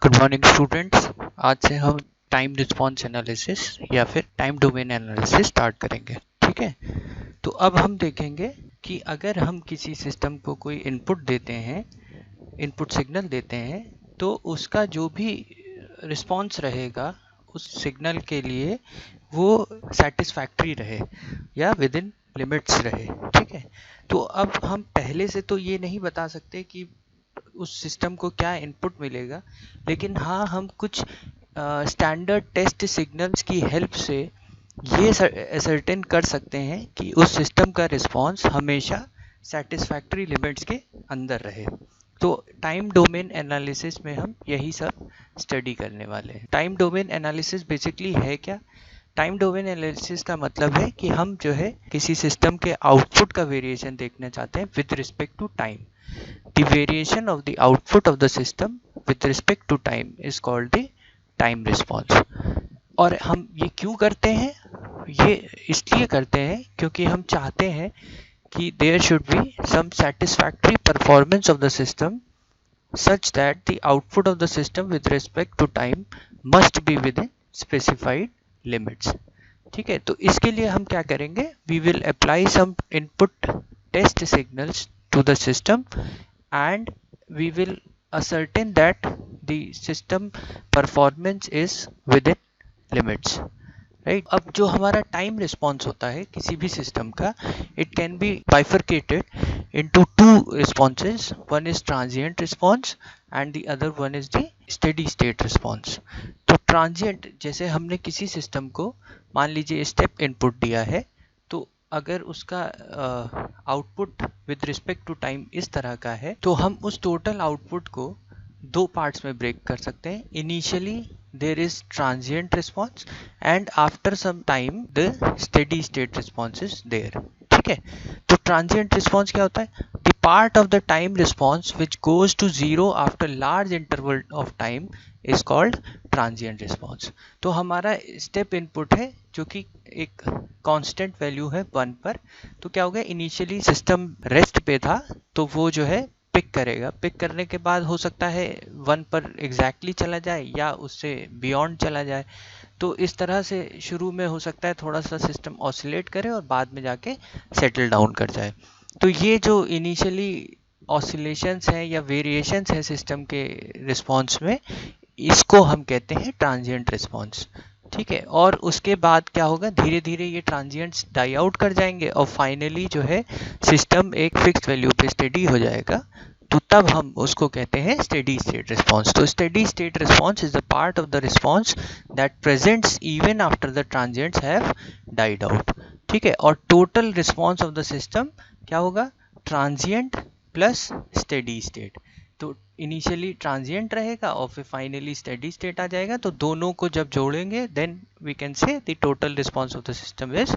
Good morning students. आज से हम टाइम रिस्पॉन्स एनालिसिस या फिर टाइम डोमेन एनालिसिस स्टार्ट करेंगे। ठीक है, तो अब हम देखेंगे कि अगर हम किसी सिस्टम को कोई इनपुट देते हैं, इनपुट सिग्नल देते हैं, तो उसका जो भी रिस्पॉन्स रहेगा उस सिग्नल के लिए वो सेटिस्फैक्ट्री रहे या विद इन लिमिट्स रहे। ठीक है, तो अब हम पहले से तो ये नहीं बता सकते कि उस सिस्टम को क्या इनपुट मिलेगा, लेकिन हाँ हम कुछ स्टैंडर्ड टेस्ट सिग्नल्स की हेल्प से ये सर्टेन कर सकते हैं कि उस सिस्टम का रिस्पांस हमेशा सेटिस्फैक्ट्री लिमिट्स के अंदर रहे। तो टाइम डोमेन एनालिसिस में हम यही सब स्टडी करने वाले हैं। टाइम डोमेन एनालिसिस बेसिकली है क्या? टाइम डोमेन एनालिसिस का मतलब है कि हम जो है किसी सिस्टम के आउटपुट का वेरिएशन देखना चाहते हैं with respect to time. The variation of the output of the system with respect to time is called the time response। और हम ये क्यों करते हैं? ये इसलिए करते हैं क्योंकि हम चाहते हैं कि there should be some satisfactory performance of the system such that the output of the system with respect to time must be within specified limits। ठीक है, तो इसके लिए हम क्या करेंगे? We will apply some input test signals to the system and we will ascertain that the system performance is within limits, right? अब जो हमारा टाइम रिस्पॉन्स होता है किसी भी सिस्टम का, it can be bifurcated into two responses. One is transient response and the other one is the steady state response। तो transient, जैसे हमने किसी सिस्टम को मान लीजिए स्टेप इनपुट दिया है, तो अगर उसका output with respect to time इस तरह का है, तो हम उस टोटल आउटपुट को दो पार्ट्स में ब्रेक कर सकते हैं। Initially there is transient response and after some time the steady state response is there. ठीक है, तो ट्रांजिएंट रिस्पॉन्स क्या होता है? The part of the time response which goes to zero after large interval of time is called transient response. तो हमारा step input है जो कि एक कांस्टेंट वैल्यू है 1 पर। तो क्या हो गया, इनिशियली सिस्टम रेस्ट पे था तो वो जो है पिक करेगा, पिक करने के बाद हो सकता है 1 पर एग्जैक्टली चला जाए या उससे बियॉन्ड चला जाए। तो इस तरह से शुरू में हो सकता है थोड़ा सा सिस्टम ऑसिलेट करे और बाद में जाके सेटल डाउन कर जाए। तो ये जो इनिशियली ऑसिलेशंस हैं या वेरिएशंस हैं सिस्टम के रिस्पॉन्स में, इसको हम कहते हैं ट्रांजिएंट रिस्पॉन्स। ठीक है, और उसके बाद क्या होगा, धीरे धीरे ये ट्रांजिएंट्स डाई आउट कर जाएंगे और फाइनली जो है सिस्टम एक फिक्स वैल्यू पे स्टेडी हो जाएगा। तो तब हम उसको कहते हैं स्टेडी स्टेट रिस्पॉन्स। तो steady state response is the part of the response that presents even after the transients have died out. ठीक है, और total response of the system क्या होगा? Transient plus steady state. तो इनिशियली ट्रांजिएंट रहेगा और फिर फाइनली स्टेडी स्टेट आ जाएगा। तो दोनों को जब जोड़ेंगे then we can say the total response of the system is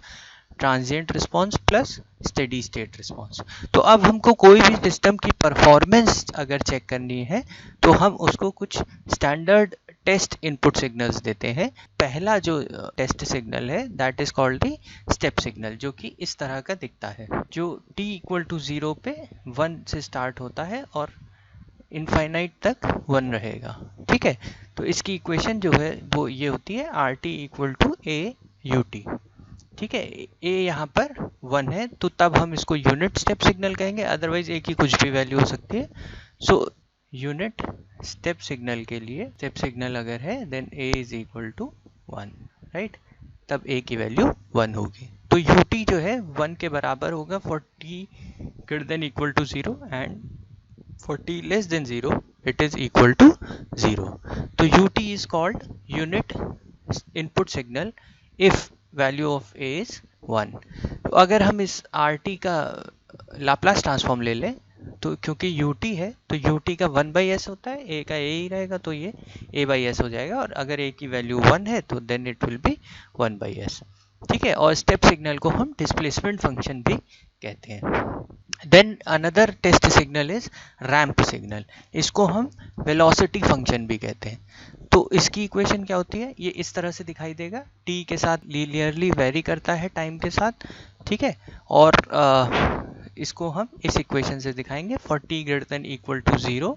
transient response plus steady state response. तो अब हमको कोई भी सिस्टम की परफॉर्मेंस अगर चेक करनी है तो हम उसको कुछ स्टैंडर्ड टेस्ट इनपुट सिग्नल्स देते हैं। पहला जो टेस्ट सिग्नल है that is called the step signal, जो कि इस तरह का दिखता है, जो t इक्वल टू 0 पे 1 से स्टार्ट होता है और इनफाइनाइट तक 1 रहेगा। ठीक है, तो इसकी इक्वेशन जो है वो ये होती है RT इक्वल टू AUT। ठीक है, A यहाँ पर 1 है तो तब हम इसको यूनिट स्टेप सिग्नल कहेंगे, अदरवाइज A की कुछ भी वैल्यू हो सकती है। सो यूनिट स्टेप सिग्नल के लिए स्टेप सिग्नल अगर है then A is equal to 1, right? तब A की वैल्यू 1 होगी। तो UT जो है 1 के बराबर होगा for t greater than equal to 0 and for t less than 0 it is equal to 0। तो ut is called unit input signal if value of a is 1। तो अगर हम इस rt का लाप्लास ट्रांसफॉर्म ले लें तो क्योंकि ut है तो ut का 1/s होता है, a का a ही रहेगा तो ये a/s हो जाएगा, और अगर a की वैल्यू 1 है तो then it will B 1/s। ठीक है, और स्टेप सिग्नल को हम डिस्प्लेसमेंट फंक्शन भी कहते हैं। Then another test signal is ramp signal, इसको हम वेलोसिटी फंक्शन भी कहते हैं। तो इसकी इक्वेशन क्या होती है, ये इस तरह से दिखाई देगा, t के साथ लीनियरली वेरी करता है टाइम के साथ। ठीक है, और इसको हम इस इक्वेशन से दिखाएंगे for t greater than equal to 0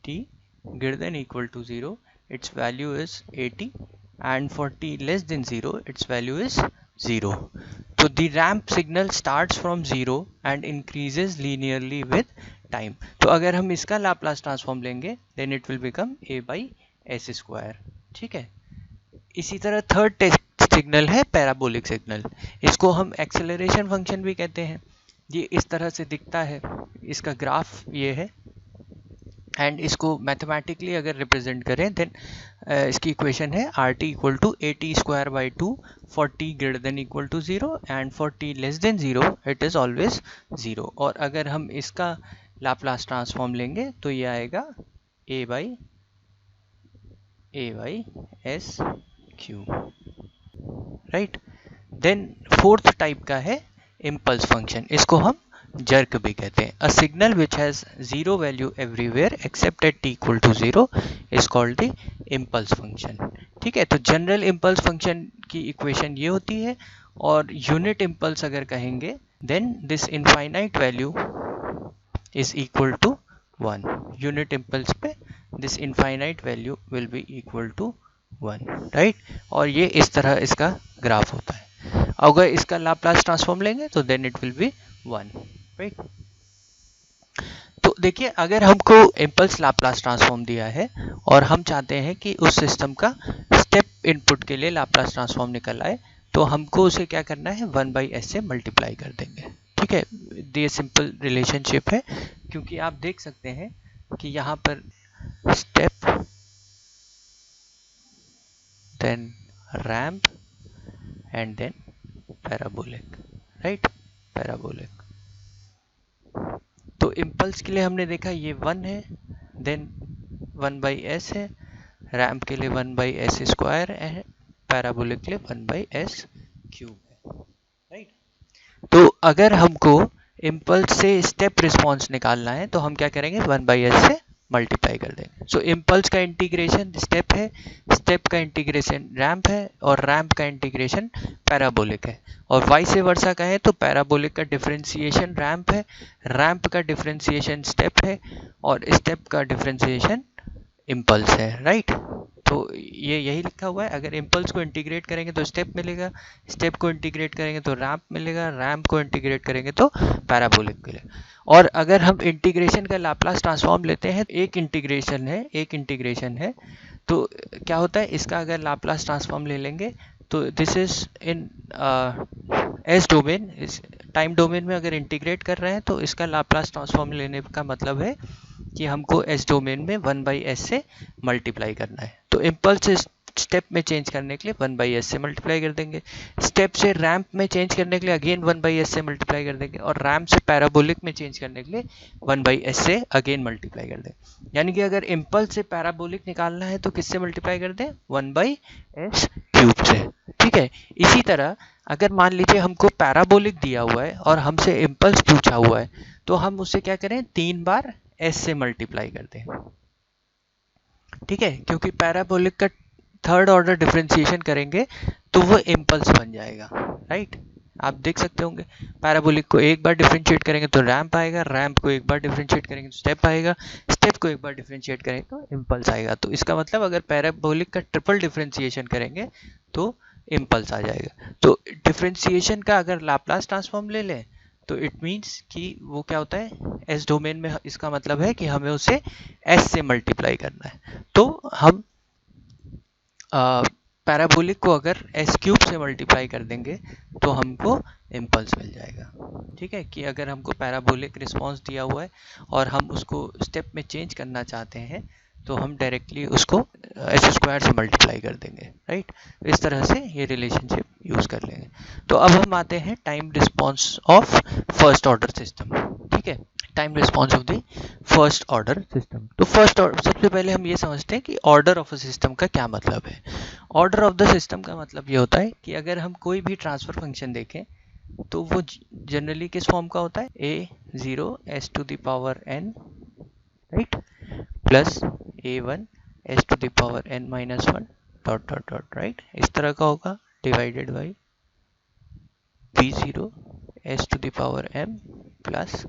t greater than equal to 0, its value is 80, and for t less than 0, its value is 0. So the ramp signal starts from 0 and increases linearly with time. तो अगर हम इसका Laplace transform लेंगे then it will become a by s square. ठीक है, इसी तरह third test signal है पैराबोलिक सिग्नल. इसको हम एक्सेलरेशन फंक्शन भी कहते हैं. ये इस तरह से दिखता है, इसका ग्राफ ये है, एंड इसको मैथमेटिकली अगर रिप्रेजेंट करें देन इसकी इक्वेशन है r t equal to a t square by two for t greater than equal to 0 and for t less than 0 it is always 0. और अगर हम इसका लाप्लास ट्रांसफॉर्म लेंगे तो ये आएगा A by S Q. Right. Then fourth type का है इम्पल्स फंक्शन. इसको हम जर्क भी कहते हैं. A signal which has 0 value everywhere except at t equal to 0 is called the impulse function. ठीक है, तो जनरल इम्पल्स फंक्शन की इक्वेशन ये होती है, और यूनिट इम्पल्स अगर कहेंगे then this infinite value is equal to 1. Unit impulse पे this infinite value will be equal to 1. Right. और ये इस तरह इसका ग्राफ होता है. अगर इसका लाप्लास ट्रांसफॉर्म लेंगे तो then it will be 1. Right. तो देखिए, अगर हमको इम्पल्स लाप्लास ट्रांसफॉर्म दिया है और हम चाहते हैं कि उस सिस्टम का स्टेप इनपुट के लिए लाप्लास ट्रांसफॉर्म निकल आए, तो हमको उसे क्या करना है, 1/s से मल्टीप्लाई कर देंगे. ठीक है, ये सिंपल रिलेशनशिप है, क्योंकि आप देख सकते हैं कि यहाँ पर step then ramp and then parabolic. Right, parabolic. तो इम्पल्स के लिए हमने देखा ये 1 है, देन 1/s है, रैम्प के लिए 1/s स्क्वायर है, पैराबोलिक के लिए 1/s क्यूब है. राइट. तो अगर हमको इम्पल्स से स्टेप रिस्पॉन्स निकालना है तो हम क्या करेंगे, 1/s से मल्टीप्लाई कर देंगे. सो इम्पल्स का इंटीग्रेशन स्टेप है, स्टेप का इंटीग्रेशन रैम्प है, और रैम्प का इंटीग्रेशन पैराबोलिक है. और वाइस वर्सा का है तो पैराबोलिक का डिफरेंशिएशन रैम्प है, रैम्प का डिफरेंशिएशन स्टेप है, और स्टेप का डिफरेंशिएशन इम्पल्स है. राइट. तो ये यही लिखा हुआ है. अगर इम्पल्स को इंटीग्रेट करेंगे तो स्टेप मिलेगा, स्टेप को इंटीग्रेट करेंगे तो रैम्प मिलेगा, रैम्प को इंटीग्रेट करेंगे तो पैराबोलिक मिलेगा. और अगर हम इंटीग्रेशन का लाप्लास ट्रांसफॉर्म लेते हैं, एक इंटीग्रेशन है, तो क्या होता है, इसका अगर लाप्लास ट्रांसफॉर्म ले लेंगे तो this is in S domain, time domain में अगर इंटीग्रेट कर रहे हैं तो इसका लाप्लास ट्रांसफॉर्म लेने का मतलब है कि हमको एस डोमेन में 1/s से मल्टीप्लाई करना है. तो इम्पल्स स्टेप में चेंज करने के लिए 1/s से मल्टीप्लाई कर देंगे, स्टेप से रैम्प में चेंज करने के लिए अगेन 1/s से मल्टीप्लाई कर देंगे, और रैम्प से पैराबोलिक में चेंज करने के लिए 1/s से अगेन मल्टीप्लाई कर देंगे. यानी कि अगर इम्पल्स से पैराबोलिक निकालना है तो किससे मल्टीप्लाई कर दें, 1/s क्यूब से. ठीक है. इसी तरह अगर मान लीजिए हमको पैराबोलिक दिया हुआ है और हमसे इम्पल्स पूछा हुआ है, तो हम उससे क्या करें, 3 बार s से मल्टीप्लाई कर दें. ठीक है, क्योंकि पैराबोलिक का थर्ड ऑर्डर डिफरेंशिएशन करेंगे तो वो इम्पल्स बन जाएगा. राइट. आप देख सकते होंगे, पैराबोलिक को एक बार डिफरेंशिएट करेंगे तो रैम्प आएगा, रैम्प को एक बार डिफरेंशिएट करेंगे तो स्टेप आएगा, स्टेप को एक बार डिफरेंशिएट करेंगे तो इम्पल्स आएगा. तो इसका मतलब अगर पैराबोलिक का ट्रिपल डिफरेंशिएशन करेंगे तो इम्पल्स आ जाएगा. तो डिफरेंशिएशन का अगर लाप्लास ट्रांसफॉर्म ले लें तो इट मीन्स कि वो क्या होता है, एस डोमेन में इसका मतलब है कि हमें उसे एस से मल्टीप्लाई करना है. तो हम पैराबोलिक को अगर एस क्यूब से मल्टीप्लाई कर देंगे तो हमको इम्पल्स मिल जाएगा. ठीक है, कि अगर हमको पैराबोलिक रिस्पांस दिया हुआ है और हम उसको स्टेप में चेंज करना चाहते हैं तो हम डायरेक्टली उसको एस स्क्वायर से मल्टीप्लाई कर देंगे. राइट. इस तरह से ये रिलेशनशिप यूज कर लेंगे. तो अब हम आते हैं time response of first order system. ठीक है, time response of the first order system. तो फर्स्ट ऑर्डर, सबसे पहले हम ये समझते हैं कि ऑर्डर ऑफ अ सिस्टम का क्या मतलब है. ऑर्डर ऑफ द सिस्टम का मतलब ये होता है कि अगर हम कोई भी ट्रांसफर फंक्शन देखें तो वो जनरली किस फॉर्म का होता है, a0 s to the power n, right, plus a1 s to the power n minus 1 dot dot dot. Right, इस तरह का होगा, divided by b0 s to the power m plus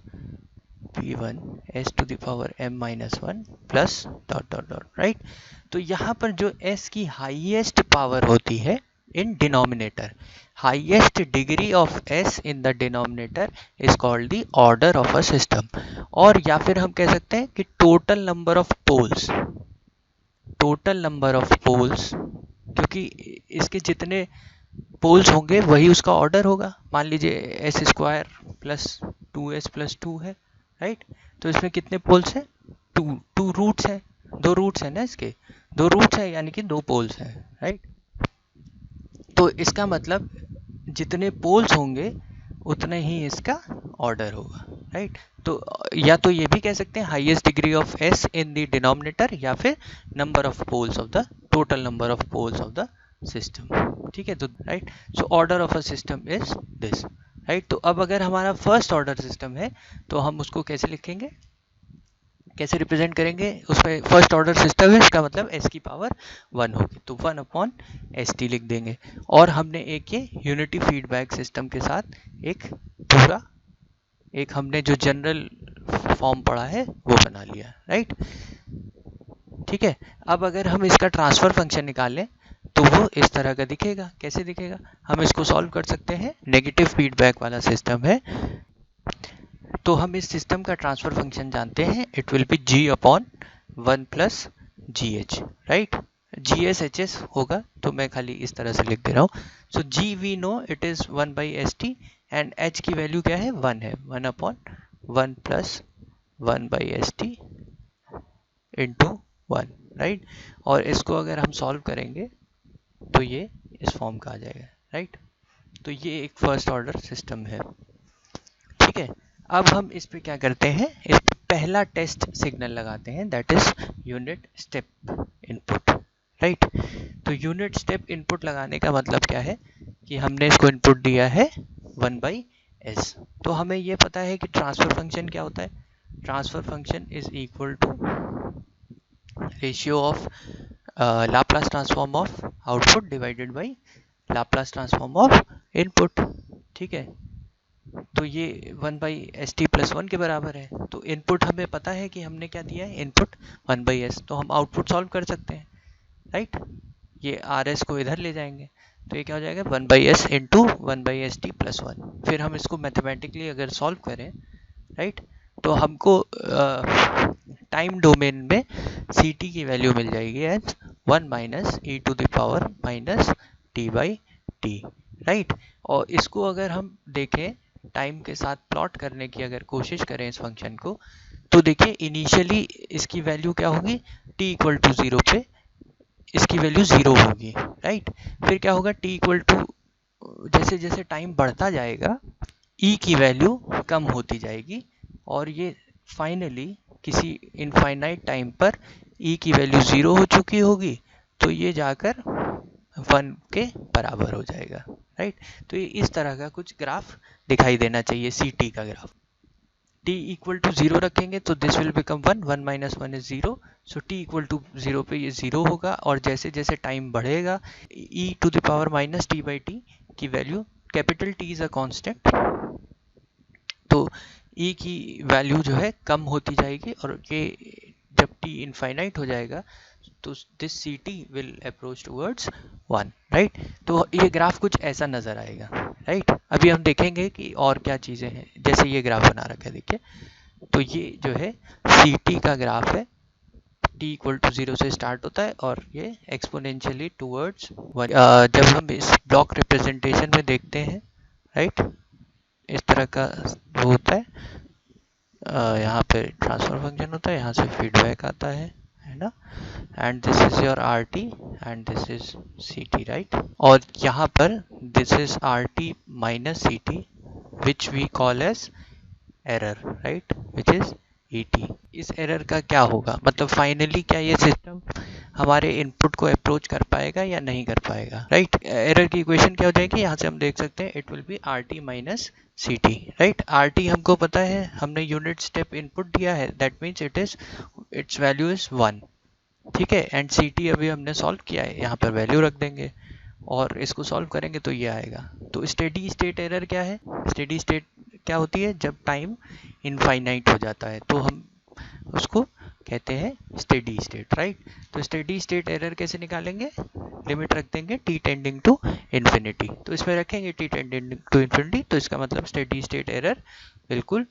p1 s to the power m minus 1 plus dot dot dot, right. तो यहाँ पर जो s की highest power होती है in denominator, highest degree of s in the denominator is called the order of a system. और या फिर हम कह सकते हैं कि total number of poles, total number of poles, क्योंकि इसके जितने पोल्स होंगे वही उसका ऑर्डर होगा। मान लीजिए S square plus 2s plus 2 है, राइट। तो इसमें कितने पोल्स हैं? टू रूट्स हैं, दो रूट्स हैं ना, इसके दो रूट्स हैं यानी कि दो पोल्स हैं, राइट। तो इसका मतलब जितने पोल्स होंगे उतने ही इसका ऑर्डर होगा, राइट। तो या तो ये भी कह सकते हैं highest degree of s in the denominator, या फिर number of poles of the total number of poles of the system, ठीक है। तो right, so order of a system is this, right. तो अब अगर हमारा फर्स्ट ऑर्डर सिस्टम है तो हम उसको कैसे लिखेंगे, कैसे रिप्रेजेंट करेंगे? उसमें फर्स्ट ऑर्डर सिस्टम है, इसका मतलब s की पावर 1 होगी, तो 1 अपॉन st लिख देंगे। और हमने एक ये यूनिटी फीडबैक सिस्टम के साथ एक पूरा एक हमने जो जनरल फॉर्म पढ़ा है वो बना लिया, राइट, ठीक है। अब अगर हम इसका ट्रांसफर फंक्शन निकालें तो वो इस तरह का दिखेगा। कैसे दिखेगा? हम इसको सॉल्व कर सकते हैं, नेगेटिव फीडबैक वाला सिस्टम है तो हम इस सिस्टम का ट्रांसफर फंक्शन जानते हैं, it will B g upon 1 plus ji H, right. G S H S होगा तो मैं खाली इस तरह से लिख दे रहा हूँ। So g we know it is 1 by s t and h की वैल्यू क्या है? 1 है, 1 upon 1 plus 1 by s t into 1, right. और इसको अगर हम सॉल्व करेंगे तो ये इस फॉर्म का आ जाएगा, राइट। तो ये एक फर्स्ट ऑर्डर सिस्टम है, ठीक है। अब हम इस पे क्या करते हैं, इस पे पहला टेस्ट सिग्नल लगाते हैं, that is unit step input, right. तो यूनिट स्टेप इनपुट लगाने का मतलब क्या है कि हमने इसको इनपुट दिया है 1 बाई एस। तो हमें ये पता है कि ट्रांसफर फंक्शन क्या होता है, transfer function is equal to ratio of Laplace transform of output divided by Laplace transform of input, ठीक है। तो ये 1 बाई एस टी प्लस 1 के बराबर है। तो इनपुट हमें पता है कि हमने क्या दिया है, इनपुट 1 बाई एस, तो हम आउटपुट सॉल्व कर सकते हैं, राइट। ये आर एस को इधर ले जाएंगे तो ये क्या हो जाएगा, 1 by S into 1 by s T plus 1। फिर हम इसको मैथमेटिकली अगर सॉल्व करें, राइट, तो हमको टाइम डोमेन में सी टी की वैल्यू मिल जाएगी as 1 minus e to the power minus t by t, right. और इसको अगर हम देखें टाइम के साथ प्लॉट करने की अगर कोशिश करें इस फंक्शन को, तो देखिए इनिशियली इसकी वैल्यू क्या होगी, t इक्वल टू 0 पे इसकी वैल्यू 0 होगी, राइट। फिर क्या होगा, t इक्वल टू जैसे जैसे टाइम बढ़ता जाएगा e की वैल्यू कम होती जाएगी और ये फाइनली किसी इनफाइनाइट टाइम पर e की वैल्यू 0 हो चुकी होगी, तो ये जाकर 1 के बराबर हो जाएगा, राइट। तो ये इस तरह का कुछ ग्राफ दिखाई देना चाहिए, सी टी का ग्राफ। t इक्वल टू 0 रखेंगे तो this will become 1, 1 minus 1 is 0, so t equal to 0 पे ये 0 होगा और जैसे जैसे टाइम बढ़ेगा e to the power minus t by t की value, capital T is a constant, तो e की वैल्यू जो है कम होती जाएगी और ये जब t इनफाइनाइट हो जाएगा तो this c t will approach towards 1, right. तो ये ग्राफ कुछ ऐसा नजर आएगा, राइट। अभी हम देखेंगे कि और क्या चीज़ें हैं, जैसे ये ग्राफ बना रखा है, देखिए। तो ये जो है सी टी का ग्राफ है, t इक्वल टू 0 से स्टार्ट होता है और ये एक्सपोनेंशियली टूवर्ड्स 1। जब हम इस ब्लॉक रिप्रेजेंटेशन में देखते हैं, राइट, इस तरह का वो होता है, यहाँ पे ट्रांसफर फंक्शन होता है, यहाँ से फीडबैक आता है ना, and this is your r t and this is c t, right. और यहाँ पर this is r t minus c t which we call as error, right, which is e t. इस एरर का क्या होगा, मतलब फाइनली क्या ये सिस्टम हमारे इनपुट को अप्रोच कर पाएगा या नहीं कर पाएगा, राइट। एरर की इक्वेशन क्या हो जाएगी, यहाँ से हम देख सकते हैं, it will be r t minus c t, right. R t हमको पता है, हमने यूनिट स्टेप इनपुट दिया है, that means its value is 1, ठीक है। एंड सी टी अभी हमने सॉल्व किया है, यहाँ पर वैल्यू रख देंगे और इसको सॉल्व करेंगे तो ये आएगा। तो स्टेडी स्टेट एरर क्या है, स्टेडी स्टेट क्या होती है, जब टाइम इनफाइनाइट हो जाता है, तो हम उसको कहते हैं स्टेडी स्टेट, राइट। तो स्टेडी स्टेट एरर कैसे निकालेंगे, लिमिट रख देंगे t टेंडिंग टू इन्फिनिटी, तो इसमें रखेंगे t टेंडिंग टू इन्फिनिटी, तो इसका मतलब स्टेडी स्टेट एरर बिल्कुल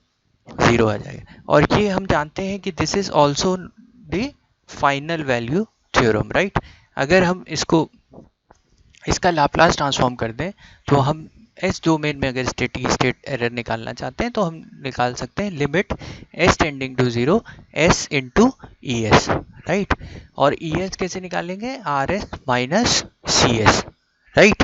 0 आ जाएगा। और ये हम जानते हैं कि this is also the final value theorem, right. अगर हम इसका लाप्लास ट्रांसफॉर्म कर दें तो हम एस डोमेन में अगर स्टेडी स्टेट एरर निकालना चाहते हैं तो हम निकाल सकते हैं limit s tending to 0 s into e s, right. और ई एस कैसे निकालेंगे, r s minus c s, right.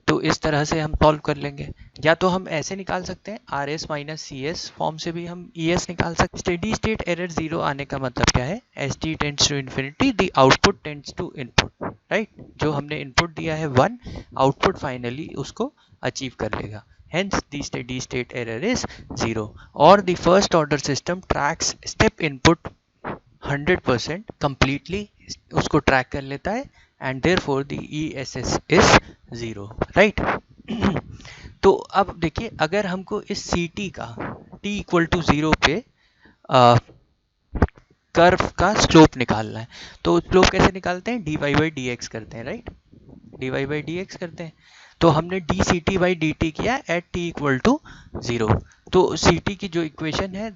तो इस तरह से हम सॉल्व कर लेंगे, या तो हम ऐसे निकाल सकते हैं r s minus c s form से भी हम ई एस निकाल सकते हैं। स्टेडी स्टेट एरर 0 आने का मतलब क्या है, as t tends to infinity, the output tends to input, right. जो हमने इनपुट दिया है 1, आउटपुट फाइनली उसको अचीव कर लेगा, hence the steady state error is 0, or the first order system tracks step input 100% completely, उसको ट्रैक कर लेता है, and therefore the ESS is 0, right। तो अब देखिए, अगर हमको इस CT का t इक्वल टू 0 पे कर्व का स्लोप निकालना है, तो स्लोप कैसे निकालते हैं, dy by dx करते हैं, राइट, dy by dx करते हैं। तो हमने d c t by d t किया एट टी इक्वल टू 0, तो सी टी की जो इक्वेशन है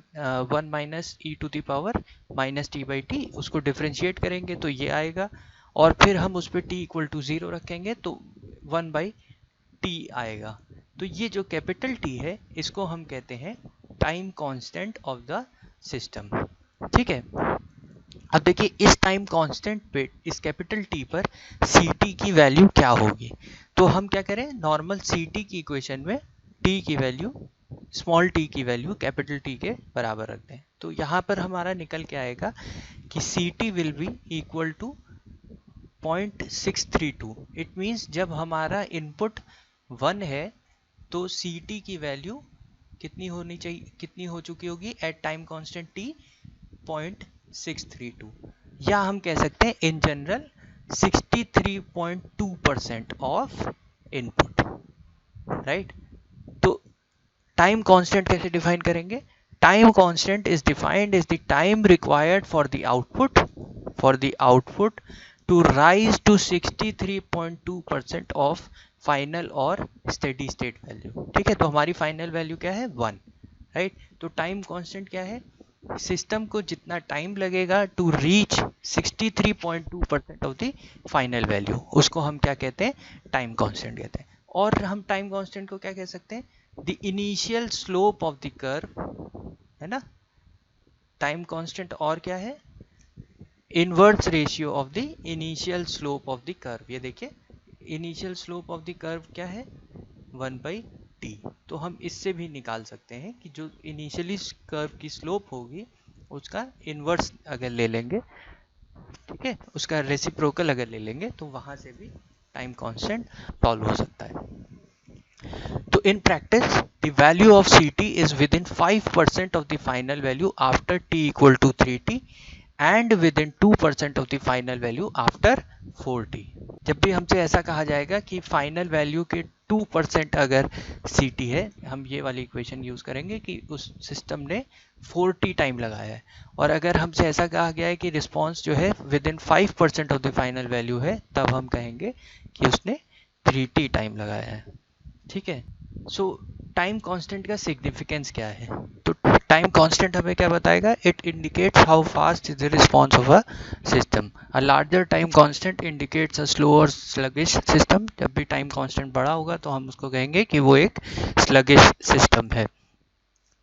1 minus e to the power minus t by t, उसको डिफ्रेंशिएट करेंगे तो ये आएगा, और फिर हम उस पर टी इक्वल टू 0 रखेंगे तो 1 बाई टी आएगा। तो ये जो कैपिटल टी है इसको हम कहते हैं time constant of the system, ठीक है। अब देखिए इस टाइम कांस्टेंट पे, इस कैपिटल टी पर सी टी की वैल्यू क्या होगी, तो हम क्या करें, नॉर्मल सी टी की इक्वेशन में टी की वैल्यू स्मॉल टी की वैल्यू कैपिटल टी के बराबर रख दें, तो यहाँ पर हमारा निकल के आएगा कि c t will be equal to 0.632। It means जब हमारा इनपुट 1 है तो सी टी की वैल्यू कितनी होनी चाहिए, कितनी हो चुकी होगी एट टाइम कांस्टेंट टी, 0.632, या हम कह सकते हैं in general 63.2% of input, right. तो टाइम कांस्टेंट कैसे डिफाइन करेंगे, time constant is defined as the time required for the output to rise to 63.2% of final और स्टेडी स्टेट वैल्यू, ठीक है। तो हमारी फाइनल वैल्यू क्या है, 1, राइट। तो टाइम कांस्टेंट क्या है, सिस्टम को जितना टाइम लगेगा to reach 63.2% of the final value, उसको हम क्या कहते हैं, टाइम कांस्टेंट कहते हैं। और हम टाइम कांस्टेंट को क्या कह सकते हैं, the initial slope of the curve, है ना, टाइम कांस्टेंट, और क्या है, inverse ratio of the initial slope of the curve. ये देखिए initial slope of the curve क्या है, 1/t। तो हम इससे भी निकाल सकते हैं कि जो इनिशियली कर्व की स्लोप होगी उसका इनवर्स अगर ले लेंगे, ठीक है, उसका रेसिप्रोकल अगर ले लेंगे तो वहां से भी टाइम कांस्टेंट सॉल्व हो सकता है। तो in practice the value of c t is within 5% of the final value after t equal to 3t and within 2% of the final value after 4t। जब भी हमसे ऐसा कहा जाएगा कि फाइनल वैल्यू के 2% अगर ct है, हम ये वाली इक्वेशन यूज करेंगे कि उस सिस्टम ने 4t टाइम लगाया है, और अगर हमसे ऐसा कहा गया है कि रिस्पॉन्स जो है with in 5% of the final value है, तब हम कहेंगे कि उसने 3t टाइम लगाया है, ठीक है। सो टाइम कांस्टेंट का सिग्निफिकेंस क्या है, तो टाइम कांस्टेंट हमें क्या बताएगा, it indicates how fast is the response of a system. A larger time constant indicates a slow और स्लगिश सिस्टम। जब भी टाइम कांस्टेंट बड़ा होगा तो हम उसको कहेंगे कि वो एक स्लगिश सिस्टम है,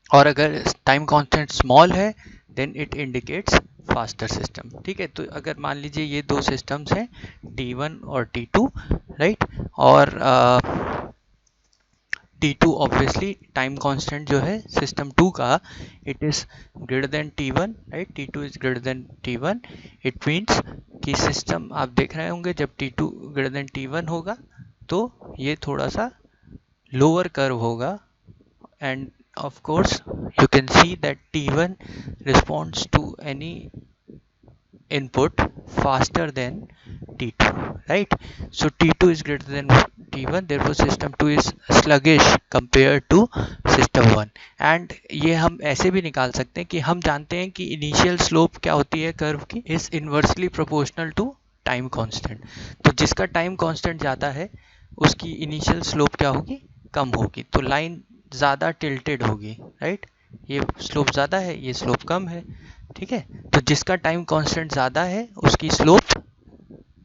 और अगर टाइम कांस्टेंट स्मॉल है then it indicates faster system, ठीक है। तो अगर मान लीजिए ये दो सिस्टम्स हैं T1 और T2, राइट, और T2 ऑब्वियसली टाइम कांस्टेंट जो है सिस्टम 2 का, it is greater than T1, right, T2 is greater than T1। It means कि सिस्टम आप देख रहे होंगे जब T2 ग्रेटर देन T1 होगा तो ये थोड़ा सा लोअर कर्व होगा, and of course you can see that T1 responds to any input faster than T2, right? So T2 is greater than T1, therefore system 2 is sluggish compared to system 1। And ये हम ऐसे भी निकाल सकते हैं कि हम जानते हैं कि इनिशियल स्लोप क्या होती है कर्व की, is inversely proportional to time constant. तो जिसका टाइम कांस्टेंट ज़्यादा है उसकी इनिशियल स्लोप क्या होगी, कम होगी। तो लाइन ज़्यादा टिल्टेड होगी, राइट। ये स्लोप ज़्यादा है, ये स्लोप कम है, ठीक है। तो जिसका टाइम कांस्टेंट ज़्यादा है उसकी स्लोप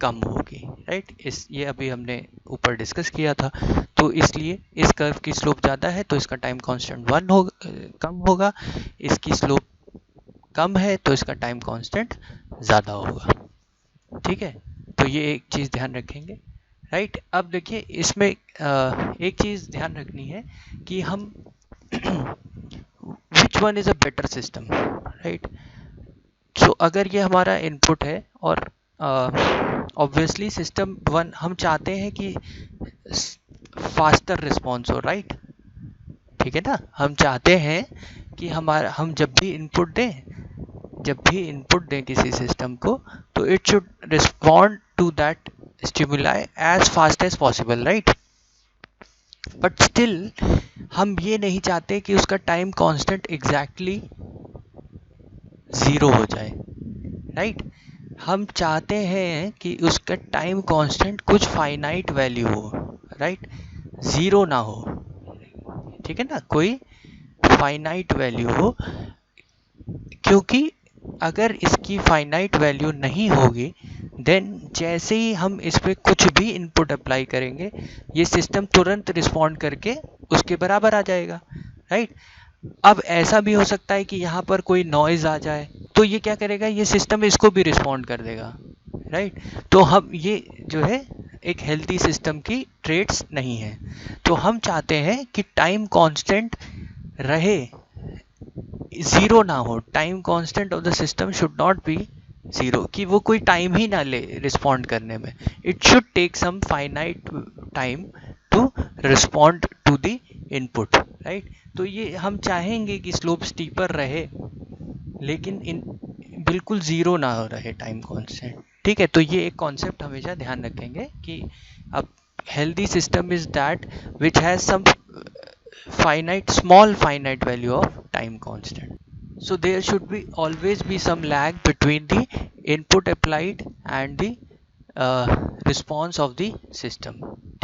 कम होगी, राइट। इस ये अभी हमने ऊपर डिस्कस किया था। तो इसलिए इस कर्व की स्लोप ज़्यादा है तो इसका टाइम कांस्टेंट 1 कम होगा, इसकी स्लोप कम है तो इसका टाइम कांस्टेंट ज़्यादा होगा, ठीक है। तो ये एक चीज़ ध्यान रखेंगे, राइट। अब देखिए इसमें एक चीज़ ध्यान रखनी है कि हम which one is a better system, right. So अगर ये हमारा इनपुट है और ऑब्वियसली सिस्टम 1 हम चाहते हैं कि फास्टर रिस्पॉन्स हो, राइट, ठीक है ना। हम चाहते हैं कि हम जब भी इनपुट दें किसी सिस्टम को तो it should respond to that stimuli as fast as possible, right. But still हम ये नहीं चाहते कि उसका टाइम कांस्टेंट एग्जैक्टली 0 हो जाए, राइट। हम चाहते हैं कि उसका टाइम कांस्टेंट कुछ फाइनाइट वैल्यू हो, राइट, 0 ना हो, ठीक है ना, कोई फाइनाइट वैल्यू हो। क्योंकि अगर इसकी फाइनाइट वैल्यू नहीं होगी देन जैसे ही हम इस पर कुछ भी इनपुट अप्लाई करेंगे ये सिस्टम तुरंत रिस्पॉन्ड करके उसके बराबर आ जाएगा, राइट। अब ऐसा भी हो सकता है कि यहाँ पर कोई नॉइज आ जाए तो ये क्या करेगा, ये सिस्टम इसको भी रिस्पॉन्ड कर देगा, राइट। तो हम ये जो है एक हेल्थी सिस्टम की ट्रेट्स नहीं है। तो हम चाहते हैं कि टाइम कांस्टेंट रहे, 0 ना हो। Time constant of the system should not be 0, कि वो कोई टाइम ही ना ले रिस्पॉन्ड करने में। It should take some finite time to respond to the input, right. तो ये हम चाहेंगे कि स्लोप स्टीपर रहे लेकिन बिल्कुल 0 ना हो रहे टाइम कांस्टेंट, ठीक है। तो ये एक कॉन्सेप्ट हमेशा ध्यान रखेंगे कि अब healthy system is that which has some small finite value of time constant. So there should be always be some lag between the input applied and the response of the system,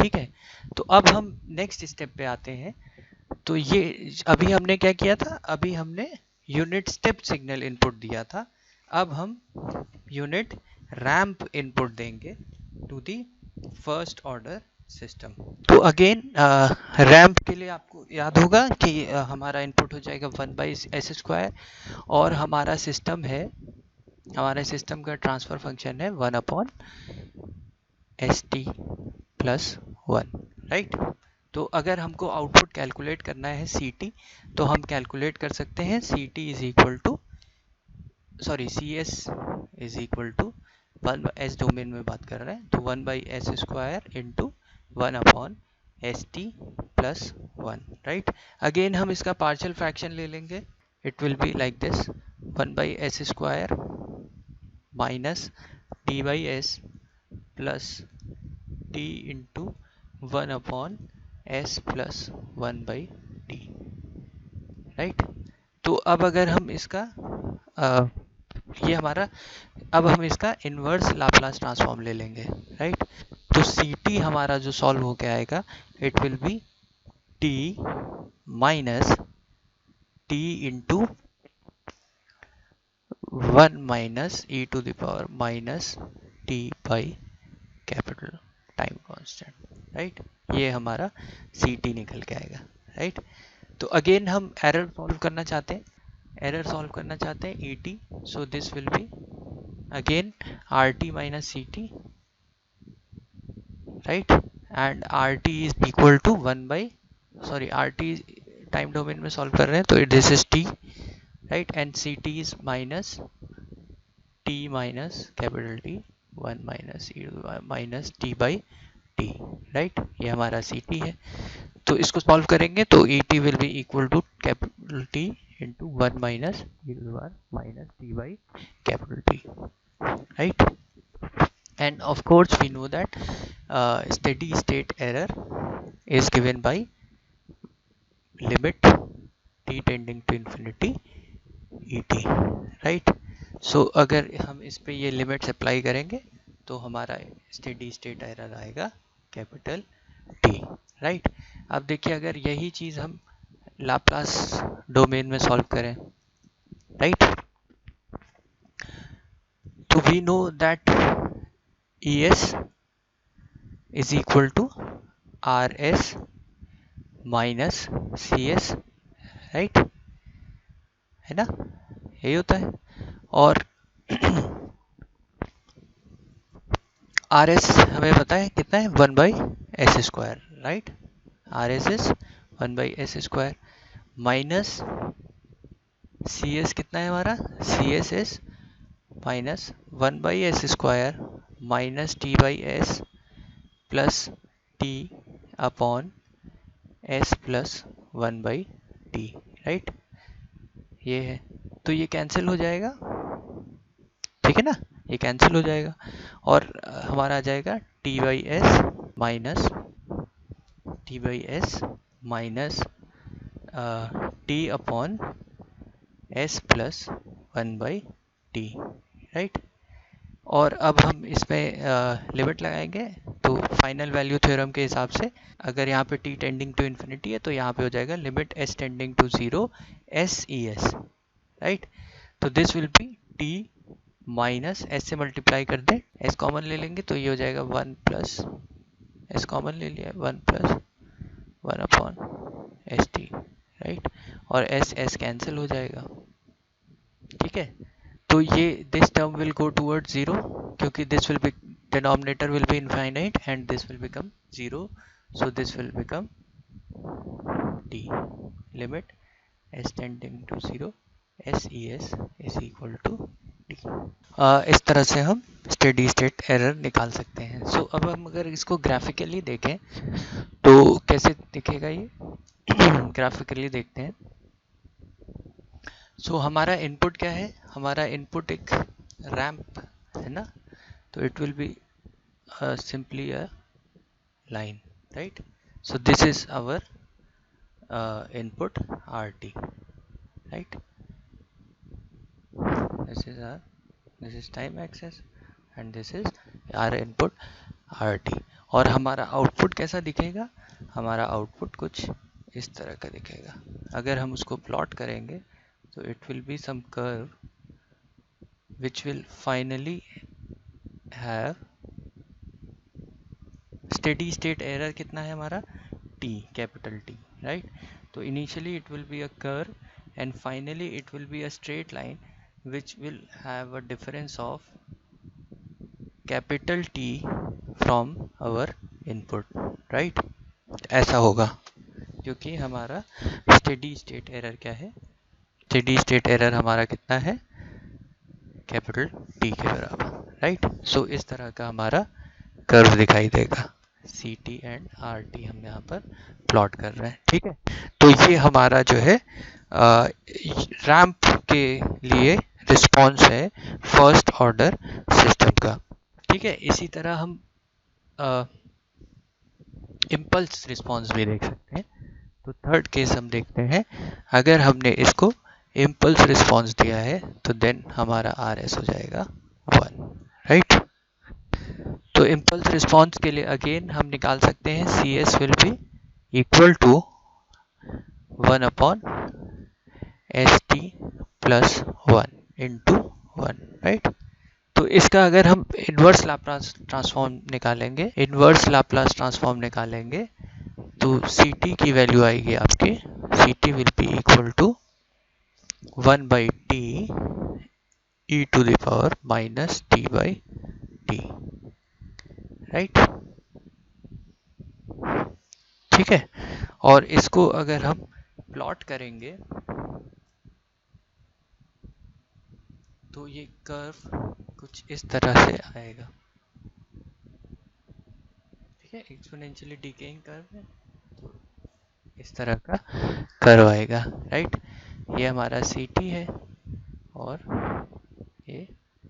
ठीक है। तो अब हम next step पे आते हैं। तो ये अभी हमने क्या किया था, अभी हमने यूनिट स्टेप सिग्नल इनपुट दिया था। अब हम यूनिट रैंप इनपुट देंगे to the first order system. तो अगेन रैंप के लिए आपको याद होगा कि हमारा इनपुट हो जाएगा 1/s² और हमारा सिस्टम है, हमारे सिस्टम का ट्रांसफर फंक्शन है 1/st+1, राइट। तो अगर हमको आउटपुट कैलकुलेट करना है ct तो हम कैलकुलेट कर सकते हैं ct is equal to cs is equal to 1/s domain में बात कर रहे हैं तो 1/s² into 1/st+1, right. Again हम इसका पार्शियल फ्रैक्शन ले लेंगे, it will be like this 1/s² minus t/s plus t into 1/s+1/t, right. तो अब अगर हम इसका ये हमारा अब हम इसका इन्वर्स लाप्लास ट्रांसफॉर्म ले लेंगे, राइट। तो ct हमारा जो सॉल्व होके आएगा it will be t minus t into 1 minus e to the power minus t by capital time constant, right. ये हमारा ct निकल के आएगा, राइट। तो अगेन हम एरर सॉल्व करना चाहते हैं et, so this will be again rt minus ct, right, and rt is equal to rt time domain में सॉल्व कर रहे हैं तो this is t, right, and ct is minus t minus capital T 1 minus e minus t by t, right। ये हमारा ct है। तो इसको सॉल्व करेंगे तो et will be equal to capital T into 1 minus e to the power minus t by capital T, right. And of course we know that steady state error is given by limit t tending to infinity et, right. So अगर हम इस पे ये limits apply करेंगे तो हमारा steady state error आएगा capital T, right. अब देखिए अगर यही चीज़ हम लाप्लास डोमेन में सॉल्व करें, राइट, तो we know that ES is equal to RS minus CS, right, है ना, यही होता है। और RS हमें पता है कितना है, 1/s², right. RS is 1/s² minus CS कितना है हमारा, CS is minus 1/s² minus T/s plus T upon S plus 1/T, right, ये है। तो ये कैंसिल हो जाएगा, ठीक है ना, ये कैंसिल हो जाएगा और हमारा आ जाएगा T/s minus T upon S plus 1/T, right. और अब हम इसमें लिमिट लगाएंगे तो फाइनल वैल्यू थ्योरम के हिसाब से अगर यहाँ पे t टेंडिंग टू इन्फिनिटी है तो यहाँ पे हो जाएगा limit s tending to 0 SES, right. तो this will be t minus s से मल्टीप्लाई कर दे, s कॉमन ले लेंगे तो ये हो जाएगा 1 प्लस s कॉमन ले लिया 1 प्लस 1 अपॉन st, राइट, और s कैंसिल हो जाएगा, ठीक है। तो ये this term will go toward 0 क्योंकि this will be denominator will be infinite and this will become 0, so this will become t limit s tending to 0 SES is equal to t। इस तरह से हम स्टेडी स्टेट एरर निकाल सकते हैं। सो अब हम अगर इसको ग्राफिकली देखें तो कैसे दिखेगा ये ग्राफिकली देखते हैं। सो हमारा इनपुट क्या है, हमारा इनपुट एक रैंप है ना, तो it will be simply a line, right. So this is our input RT, right, this is time axis and this is our input RT। और हमारा आउटपुट कैसा दिखेगा, हमारा आउटपुट कुछ इस तरह का दिखेगा। अगर हम उसको प्लॉट करेंगे तो it will be some curve which will finally have steady state error कितना है हमारा T, कैपिटल T, right। तो initially it will be a curve and finally it will be a straight line which will have a difference of capital T from our input, right। ऐसा होगा क्योंकि हमारा steady state error क्या है, steady state error हमारा कितना है, capital T के बराबर, राइट। सो इस तरह का हमारा कर्व दिखाई देगा, CT एंड RT हम यहाँ पर प्लॉट कर रहे हैं, ठीक है। तो ये हमारा जो है रैंप के लिए रिस्पॉन्स है फर्स्ट ऑर्डर सिस्टम का, ठीक है। इसी तरह हम इम्पल्स रिस्पॉन्स भी देख सकते हैं। तो थर्ड केस हम देखते हैं, अगर हमने इसको इम्पल्स रिस्पॉन्स दिया है तो देन हमारा RS हो जाएगा 1, राइट। तो इम्पल्स रिस्पॉन्स के लिए अगेन हम निकाल सकते हैं CS will be equal to 1 upon ST plus 1 into 1, right. तो इसका अगर हम इन्वर्स लाप्लास ट्रांसफॉर्म निकालेंगे तो CT की वैल्यू आएगी आपकी, CT will be equal to 1/T e to the power minus T/T, right, ठीक है। और इसको अगर हम प्लॉट करेंगे तो ये कर्व कुछ इस तरह से आएगा, ठीक है। एक्सपोनेंशियली डिकेइंग कर्व है तो इस तरह का कर्व आएगा, राइट। ये हमारा CT है और ये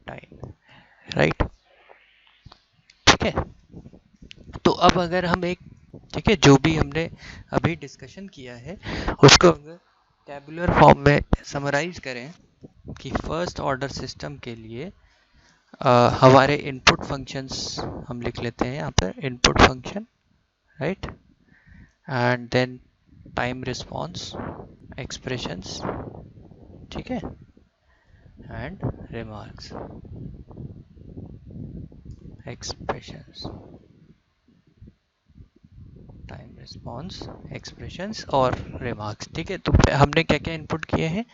टाइम, राइट, ठीक है। तो अब अगर हम एक, ठीक है, जो भी हमने अभी डिस्कशन किया है उसको अगर टेबुलर फॉर्म में समराइज करें कि फर्स्ट ऑर्डर सिस्टम के लिए हमारे इनपुट फंक्शंस हम लिख लेते हैं यहाँ पर, input function, right, and then time response, expressions, ठीक है, and remarks, expressions, time response, expressions और रिमार्क्स, ठीक है। तो हमने क्या क्या इनपुट किए हैं,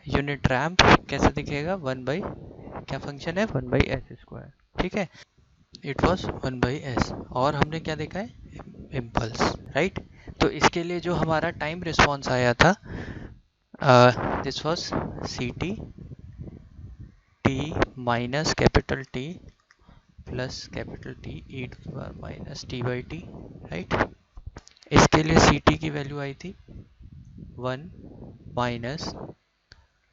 यूनिट रैम्प कैसे दिखेगा, 1 बाई, क्या फंक्शन है, 1/s², ठीक है, इट वॉज 1/s। और हमने क्या देखा है, इम्पल्स, राइट। तो इसके लिए जो हमारा टाइम रिस्पॉन्स आया था, this was ct t minus capital T plus capital T e minus t/t, right. इसके लिए ct की वैल्यू आई थी 1 माइनस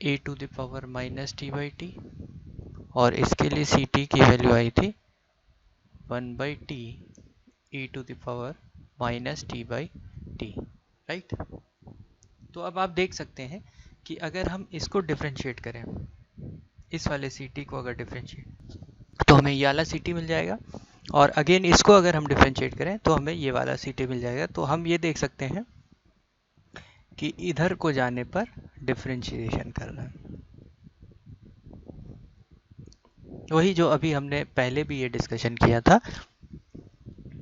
e⁻ माइनस t/t, और इसके लिए ct की वैल्यू आई थी 1/t e⁻ minus t/t, right. तो अब आप देख सकते हैं कि अगर हम इसको डिफरेंशिएट करें, इस वाले ct को अगर डिफरेंशिएट, तो हमें ये वाला ct मिल जाएगा, और अगेन इसको अगर हम डिफरेंशिएट करें तो हमें ये वाला ct मिल जाएगा। तो हम ये देख सकते हैं कि इधर को जाने पर डिफरेंशिएशन करना है, वही जो अभी हमने पहले भी ये डिस्कशन किया था।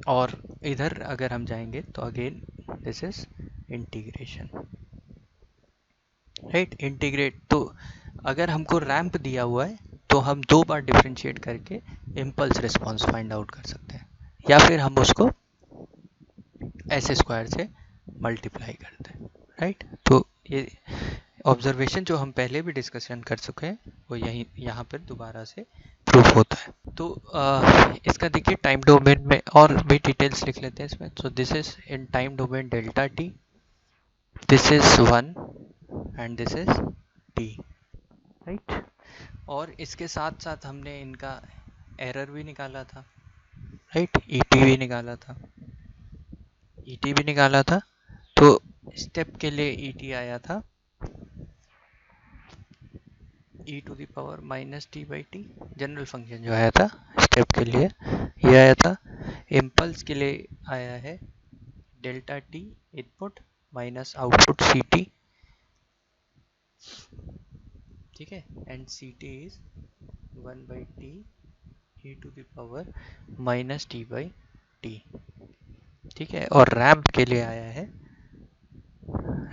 और इधर अगर हम जाएंगे तो again this is integration, right, integrate. तो अगर हमको रैंप दिया हुआ है तो हम 2 बार डिफरेंशिएट करके इम्पल्स रिस्पॉन्स फाइंड आउट कर सकते हैं, या फिर हम उसको s² से मल्टीप्लाई करते हैं, राइट। तो ये ऑब्जर्वेशन जो हम पहले भी डिस्कशन कर चुके हैं वो यहाँ पर दोबारा से प्रूफ होता है। तो इसका देखिए टाइम डोमेन में और भी डिटेल्स लिख लेते हैं इसमें। सो this is in time domain delta t, this is 1 and this is t, right. और इसके साथ साथ हमने इनका एरर भी निकाला था, राइट, et भी निकाला था, et भी निकाला था। तो स्टेप के लिए et आया था e⁻ minus t/t, general function जो आया था स्टेप के लिए ये आया था। इम्पल्स के लिए आया है delta t input minus output ct, ठीक है, and ct is 1/t e⁻ minus t/t, ठीक है। और रैंप के लिए आया है,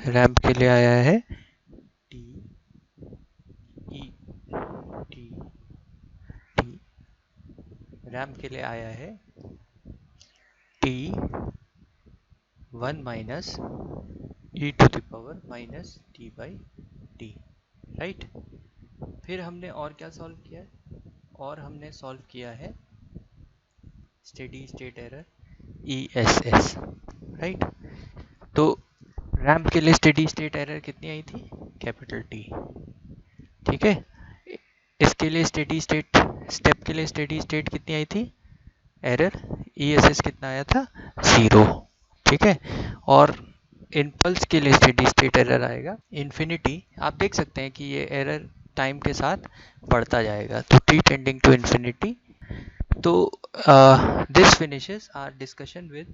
रैंप के लिए आया है t e t t, ramp के लिए आया है t 1 minus e⁻ minus t/t, right. फिर हमने और क्या सॉल्व किया है, और हमने सॉल्व किया है steady state error ESS, right. तो रैंप के लिए स्टेडी स्टेट एरर कितनी आई थी, कैपिटल T, ठीक है। इसके लिए स्टेडी स्टेट, स्टेप के लिए स्टेडी स्टेट कितनी आई थी एरर, ESS कितना आया था, 0, ठीक है। और इम्पल्स के लिए स्टेडी स्टेट एरर आएगा इन्फिनिटी। आप देख सकते हैं कि ये एरर टाइम के साथ बढ़ता जाएगा, तो t टेंडिंग टू इन्फिनिटी। तो this finishes our discussion with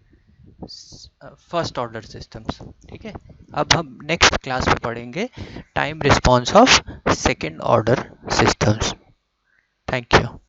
first order systems, ठीक है। अब हम नेक्स्ट क्लास में पढ़ेंगे time response of second order systems. Thank you.